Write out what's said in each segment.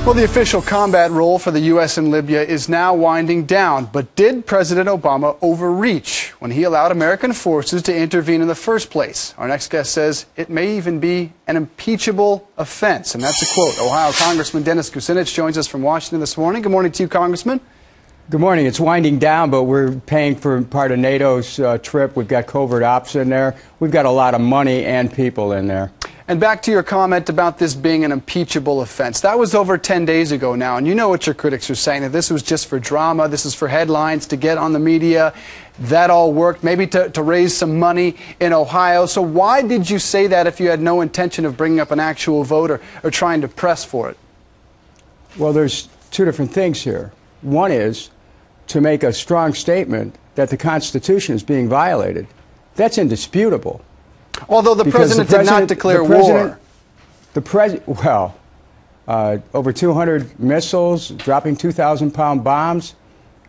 Well, the official combat role for the U.S. in Libya is now winding down. But did President Obama overreach when he allowed American forces to intervene in the first place? Our next guest says it may even be an impeachable offense. And that's a quote. Ohio Congressman Dennis Kucinich joins us from Washington this morning. Good morning to you, Congressman. Good morning. It's winding down, but we're paying for part of NATO's trip. We've got covert ops in there. We've got a lot of money and people in there. And back to your comment about this being an impeachable offense. That was over 10 days ago now, and you know what your critics are saying, that this was just for drama, this is for headlines, to get on the media. That all worked, maybe to raise some money in Ohio. So why did you say that if you had no intention of bringing up an actual vote or trying to press for it? Well, there's two different things here. One is to make a strong statement that the Constitution is being violated. That's indisputable. Although the president did not declare war. Over 200 missiles, dropping 2,000-pound bombs.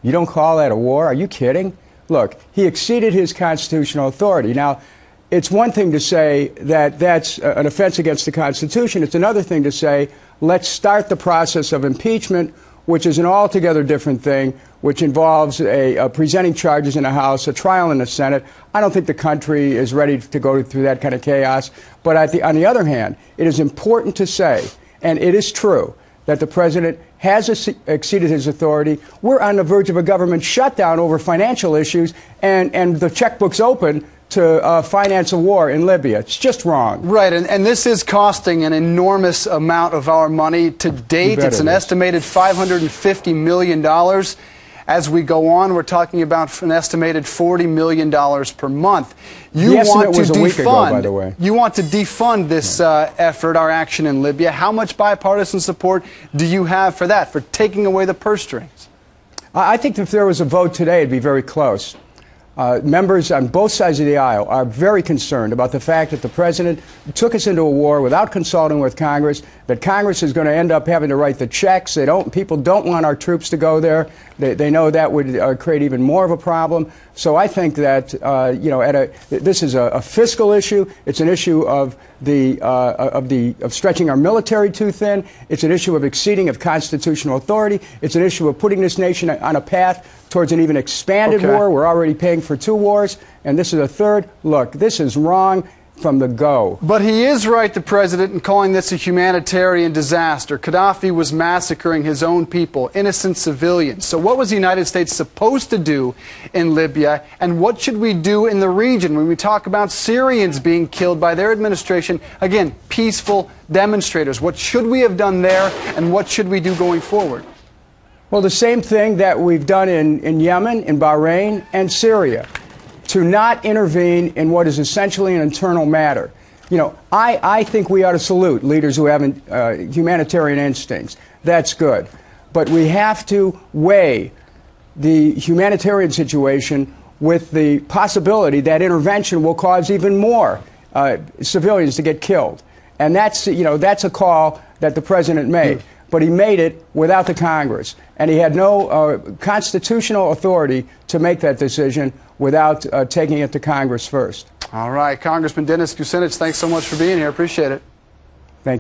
You don't call that a war? Are you kidding? Look, he exceeded his constitutional authority. Now, it's one thing to say that that's an offense against the Constitution. It's another thing to say, let's start the process of impeachment, which is an altogether different thing, which involves presenting charges in the House, a trial in the Senate. I don't think the country is ready to go through that kind of chaos. But on the other hand, it is important to say, and it is true, that the president has exceeded his authority. We're on the verge of a government shutdown over financial issues, and the checkbook's open to finance a war in Libya. It's just wrong. Right, and this is costing an enormous amount of our money to date. It's an estimated $550 million. As we go on, we're talking about an estimated $40 million per month. The estimate was a week ago, by the way. You want to defund this effort, our action in Libya. How much bipartisan support do you have for that, for taking away the purse strings? I think if there was a vote today, it'd be very close. Members on both sides of the aisle are very concerned about the fact that the president took us into a war without consulting with Congress, that Congress is going to end up having to write the checks. People don't want our troops to go there. They know that would create even more of a problem. So I think that this is a fiscal issue. It's an issue of stretching our military too thin. It's an issue of exceeding of constitutional authority. It's an issue of putting this nation on a path towards an even expanded war. We're already paying for 2 wars, and this is a third. Look, this is wrong from the go. But he is right, the president, in calling this a humanitarian disaster. Gaddafi was massacring his own people, innocent civilians. So what was the United States supposed to do in Libya, and what should we do in the region when we talk about Syrians being killed by their administration? Again, peaceful demonstrators. What should we have done there, and what should we do going forward? Well, the same thing that we've done in Yemen, in Bahrain, and Syria, to not intervene in what is essentially an internal matter. You know, I think we ought to salute leaders who have humanitarian instincts. That's good. But we have to weigh the humanitarian situation with the possibility that intervention will cause even more civilians to get killed. And that's a call that the president made. But he made it without the Congress. And he had no constitutional authority to make that decision without taking it to Congress first. All right, Congressman Dennis Kucinich, thanks so much for being here. Appreciate it.